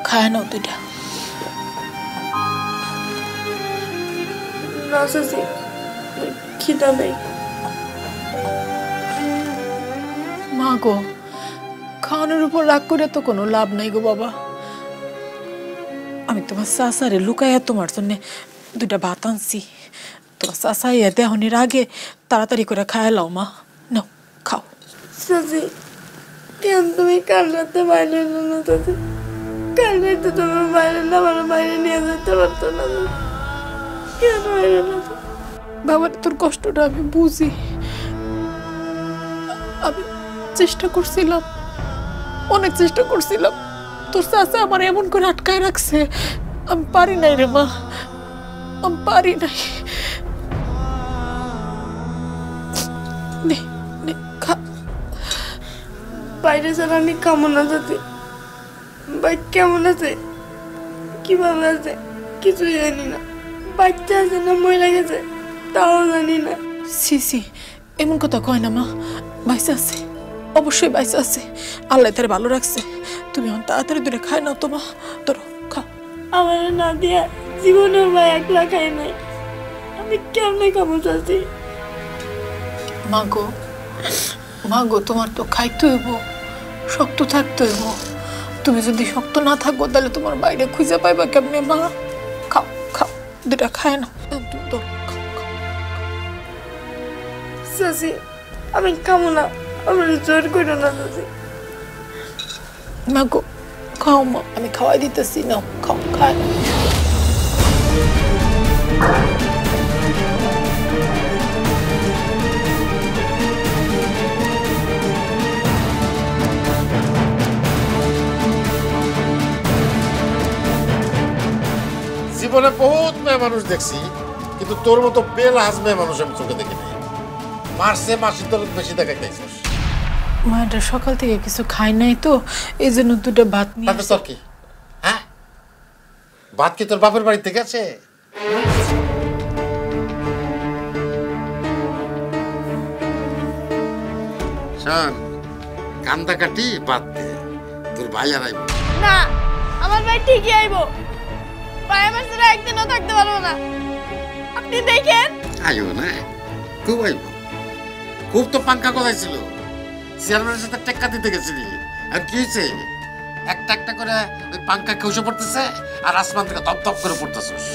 খায় নাও দুইটা। না চাচি, খিদা নেই। মা গো, খাওয়ানোর উপর রাগ করে তো কোনো লাভ নাই গো বাবা। আমি তোমার চাচারে লুকাইয়া তোমার জন্য দুইটা ভাত আনছি। তোমার চাচা ইয়া দেহনির আগে তাড়াতাড়ি করে খায় লাও মা। নাও খাও। চাচি, কেন তুমি কাল রাতে বাইরে এলো না চাচি? কাল রাতে তুমি বাইরে না, আমার বাইরে নিয়ে যেতে পারতো না। কেন বাইরে না? বাবা, তোর কষ্টটা আমি বুঝি। আমি চেষ্টা করছিলাম, অনেক চেষ্টা করছিলাম। তোর চাচা আমার এমন করে আটকায় রাখছে, আমি পারি নাই রে মা, আমি পারি নাই। নে নে খা। বাইরে ছাড়া আমি খাবো না চাচি। ভাই কেমন আছে, কিভাবে আছে কিছুই জানি না। বাচ্চা আছে না মরে গেছে তাও জানি না। সি সি, এমন কথা কয় না মা। বাইসে আছে, অবশ্যই বাইসে আছে। আল্লাহ তার ভালো রাখছে। তুমি এখন তাড়াতাড়ি দূরে খায় নাও তো মা। তোর খাও। আমার না দিয়া জীবনের ভাই একলা খাই নাই, আমি কেমনে খাবো চাচি? মা গো, তোমার তো খাইতে হইব, শক্ত থাকতে হইব। তুমি যদি শক্ত না থাকো তাহলে তোমার বাইরে খুঁজে পাইবা কেমনে মা? খাও খাও, দুটা খায় না। চাচি, আমি খাবো না, আমার জোর করো না চাচি। মা গো, খাও মা, আমি খাওয়াই দিতেছি। নাও খাও, খায় না। জীবনে বহুত মেয়ে মানুষ দেখছি, কিন্তু তোর মতো বেলাজ মেয়ে মানুষ আমি চোখে দেখি নাই। মারছে মাসির দলত বেশি দেখাইতেছিস। মা এটা সকাল থেকে কিছু খাই নাই তো, এই জন্য দুটো ভাত নিয়ে। তোর কি, হ্যাঁ? ভাত কি তোর বাপের বাড়ি থেকে আছে? শোন, কান্দা কাটি বাদ দে, তোর ভাই আর আইব না। আমার ভাই ঠিকই আইবো, ভাই আমার সাথে একদিনও থাকতে পারবো না। আপনি দেখেন। আইব না, খুব আইব। খুব তো পাঙ্কা কথাই ছিল, চেয়ারম্যানের সাথে টেক্কা দিতে গেছিলি। আর কি হয়েছে? একটা একটা করে ওই পাঙ্কা খসে পড়তেছে আর আসমান থেকে ধপ ধপ করে পড়তেছিস।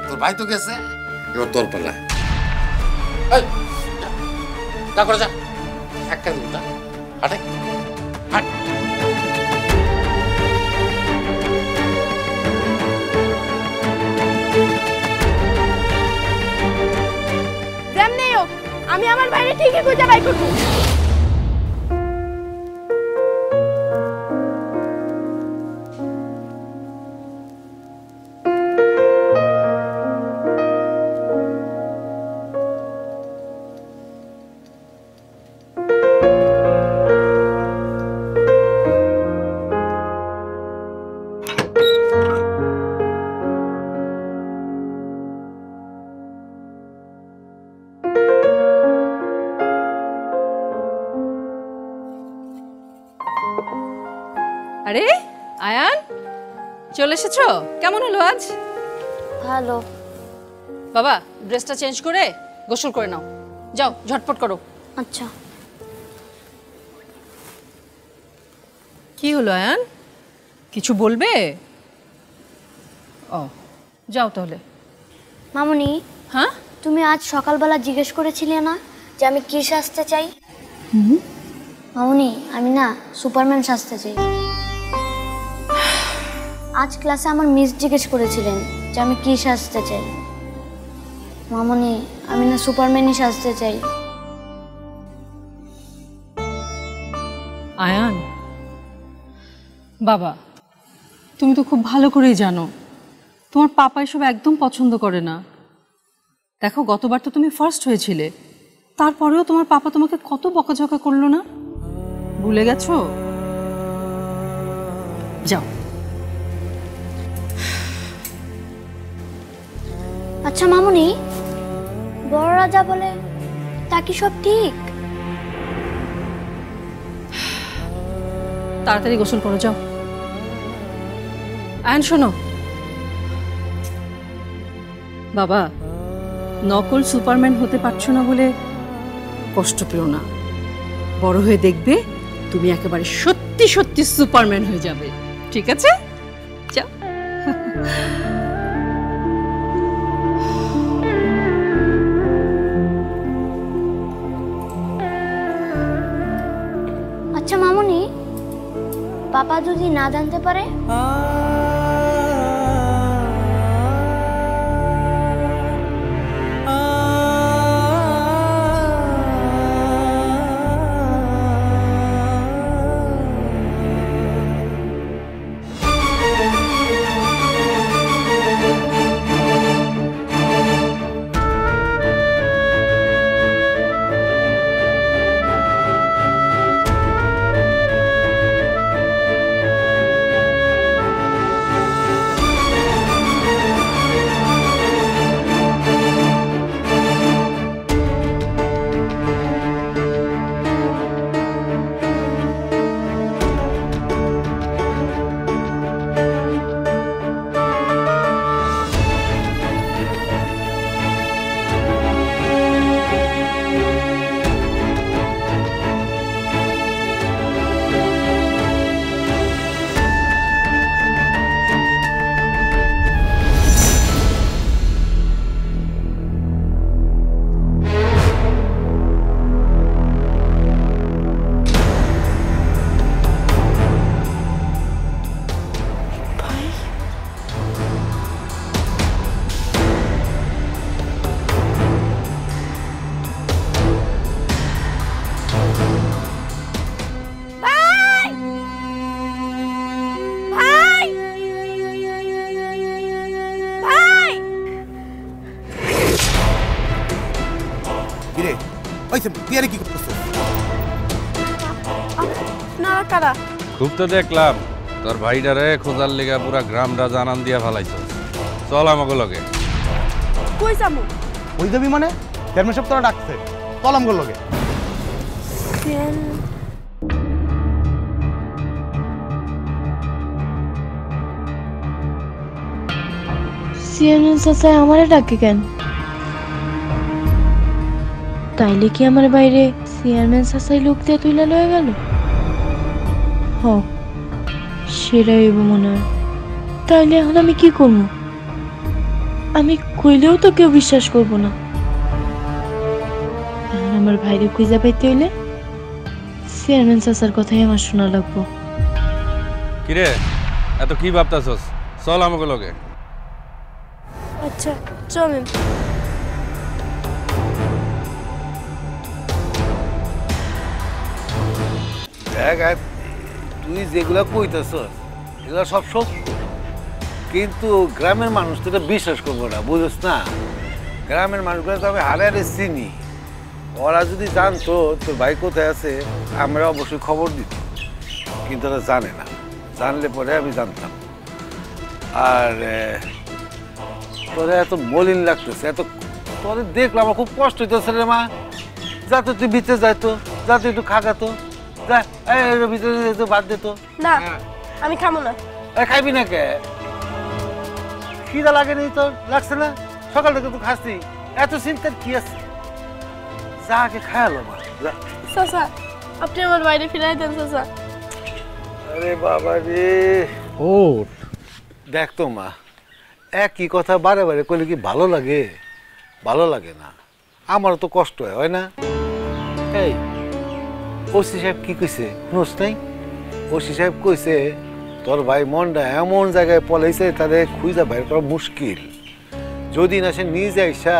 তোর ভাই তো গেছে, এবার তোর পালা। যা করে যা, একটা দিন যা, হাঁটে হাঁট। যেমনি হোক আমি আমার বাইরে ঠিকই খুঁজে বাই করবো। আরে আয়ান, চলে এসেছো? কেমন হলো আজ? ভালো। বাবা, ড্রেসটা চেঞ্জ করে গোসল করে নাও। যাও, ঝটপট করো। আচ্ছা। কি হলো আয়ান, কিছু বলবে? ও, যাও তাহলে। মামুনি, হ্যাঁ? তুমি আজ সকালবেলা জিজ্ঞেস করেছিলে না যে আমি কি সাজতে চাই? মামুনি, আমি না সুপারম্যান সাজতে চাই। আজ ক্লাসে আমার মিস জিজ্ঞেস করেছিলেন যে আমি কি সাজতে চাই। মামুনি, আমি না সুপারম্যানই সাজতে চাই। আয়ান বাবা, তুমি তো খুব ভালো করেই জানো তোমার পাপা এসব একদম পছন্দ করে না। দেখো, গতবার তো তুমি ফার্স্ট হয়েছিলে, তারপরেও তোমার পাপা তোমাকে কত বকাঝকা করলো না, ভুলে গেছো? যাও। আচ্ছা মামুনি, বড়রা যা বলে তা কি সব ঠিক? তাড়াতাড়ি গোসল করো, যাও। আয়ন শোনো বাবা, নকল সুপারম্যান হতে পারছো না বলে কষ্ট পেও না। বড় হয়ে দেখবে তুমি একেবারে সত্যি সত্যি সুপারম্যান হয়ে যাবে, ঠিক আছে? যাও। আচ্ছা মামুনি, পাপা যদি না জানতে পারে? খুব তো দেখলাম তোর ভাইটারে খোঁজার লেগা পুরা গ্রামটা জানান দিয়া ফেলাইছ। চল আমাকে লগে। কই যাবো? ওই যাবি মানে চেয়ারম্যান সাহেব তোরা ডাকছে, চল আমগো লগে। চেয়ারম্যান চাচা আমারে ডাকে কেন? তাইলে কি আমার বাইরে চেয়ারম্যান চাচাই লোক দিয়ে তুইলা লয়ে গেল? হ, সেটাই হইব মনে হয়। তাইলে এখন আমি কি করবো? আমি কইলেও তো কেউ বিশ্বাস করবো না। এখন আমার ভাইরে খুঁজে পাইতে হইলে চেয়ারম্যান চাচার কথাই আমার শোনা লাগবো। কিরে এত কি ভাবতাছস? চল আমাকে লগে। আচ্ছা চলেন। দেখ তুই যেগুলা কইতেছ এগুলো সব সত্য, কিন্তু গ্রামের মানুষ তো এটা বিশ্বাস করবো না, বুঝছ না? গ্রামের মানুষগুলো তো আমি হারে হারে চিনি। ওরা যদি জানতো তোর ভাই কোথায় আছে আমরা অবশ্যই খবর দিত, কিন্তু ওরা জানে না। জানলে পরে আমি জানতাম। আর তোরা এত মলিন লাগতেছে, এত তোরে দেখলাম আমার খুব কষ্ট হইতেছে রে মা। যাতে তুই ভিতরে যাইতো, যাতে একটু খাগাতো, যা ভিতরে যেত, বাদ দিত। না আমি খাবো না। খাইবি না কে? খিদা লাগে নি তোর? লাগছে না? সকাল থেকে তুই খাসনি, এত চিন্তার কি আছে? যা আগে খায়ালো মা। চাচা আপনি আমার বাইরে ফিরাই দেন চাচা। আরে বাবা রে, ও দেখ তো মা, একই কথা বারে বারে করলে কি ভালো লাগে? ভালো লাগে না। আমারও তো কষ্ট হয় না? এই ওসি সাহেব কি কইছে শুনোস নাই? ওসি সাহেব কইছে তোর ভাই মনটা এমন জায়গায় পলাইছে তাদের খুঁজা বাইর করা মুশকিল, যদি না সে নিজে আইসা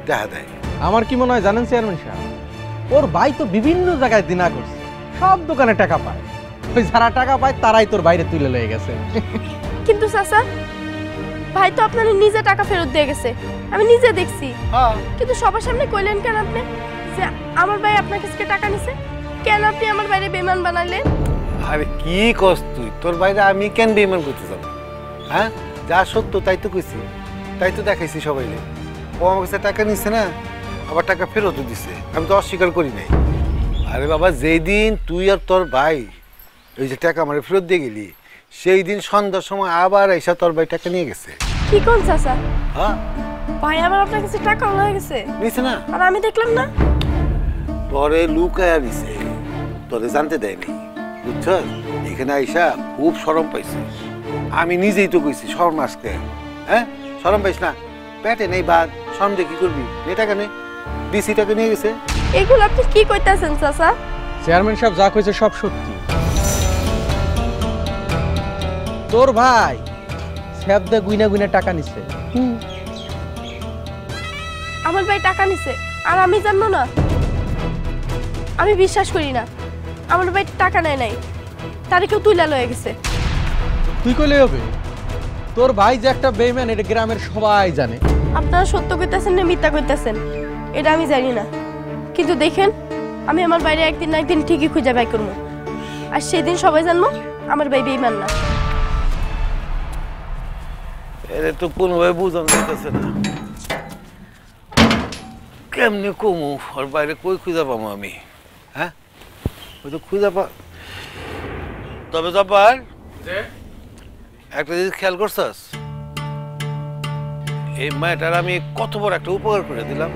দেখা দেয়। আমার কি মনে হয় জানেন চেয়ারম্যান সাহেব, ওর ভাই তো বিভিন্ন জায়গায় দিনা করছে, সব দোকানে টাকা পায়। ওই যারা টাকা পায় তারাই তোর বাইরে তুলে লয়ে গেছে। কিন্তু চাচা ভাই তো আপনার নিজে টাকা ফেরত দিয়ে গেছে, আমি নিজে দেখছি। কিন্তু সবার সামনে কইলেন কেন আপনি যে আমার ভাই আপনার কাছে টাকা নিছে? কেন আপনি আমার বাইরে বেমান বানাইলেন? আরে কি কস তুই? তোর বাইরে আমি কেন বেমান করতে যাবো? হ্যাঁ, যা সত্য তাই তো কইছি, তাই তো দেখাইছি সবাই। ও আমার কাছে টাকা নিচ্ছে না, আবার টাকা ফেরতও দিছে, আমি তো অস্বীকার করি নাই। আরে বাবা, যেই দিন তুই আর তোর ভাই ওই যে টাকা আমার ফেরত দিয়ে গেলি, সেই দিন সন্ধ্যার সময় আবার এসে তোর ভাই টাকা নিয়ে গেছে। কি কোন চাচা? হ্যাঁ ভাই আমার আপনার কাছে টাকা হয়ে গেছে নিছে না? আর আমি দেখলাম না। তোরে লুকায়া নিছে, তোরে জানতে দেয়নি, বুঝছস? এখানে আইসা খুব শরম পাইছে। আমি নিজেই তো কইছি শরম আসতে। হ্যাঁ শরম পাইস না? পেটে নেই বাদ, শরম দিয়ে কি করবি? নে টাকা নে, ডিসি টাকা নিয়ে গেছে। এগুলো আপনি কি কইতাছেন চাচা? চেয়ারম্যান সাহেব যা কইছে সব সত্যি। তোর ভাই স্যাবদা গুইনা গুইনা টাকা নিছে। আমার ভাই টাকা নিছে আর আমি জানবো না? আমি বিশ্বাস করি না। আমার ভাই টাকা নেয় নাই, তারে কেউ তুইলা লয়ে গেছে। তুই কইলে হবে? তোর ভাই যে একটা বেইমান এটা গ্রামের সবাই জানে। আপনারা সত্য কইতাছেন না মিথ্যা কইতাছেন এটা আমি জানি না, কিন্তু দেখেন আমি আমার বাইরে একদিন না একদিন ঠিকই খুঁজে বাই করবো, আর সেদিন সবাই জানবো আমার ভাই বেইমান না। এটা তো কোনোভাবে বুঝানো যাইতেছে না। কেমনে কমু ওর বাইরে কই খুঁজে পাবো আমি? হ্যাঁ ওই তো খুঁজে তবে জব্বার একটা জিনিস খেয়াল করছস? এই মায়েটার আমি কত বড় একটা উপকার করে দিলাম।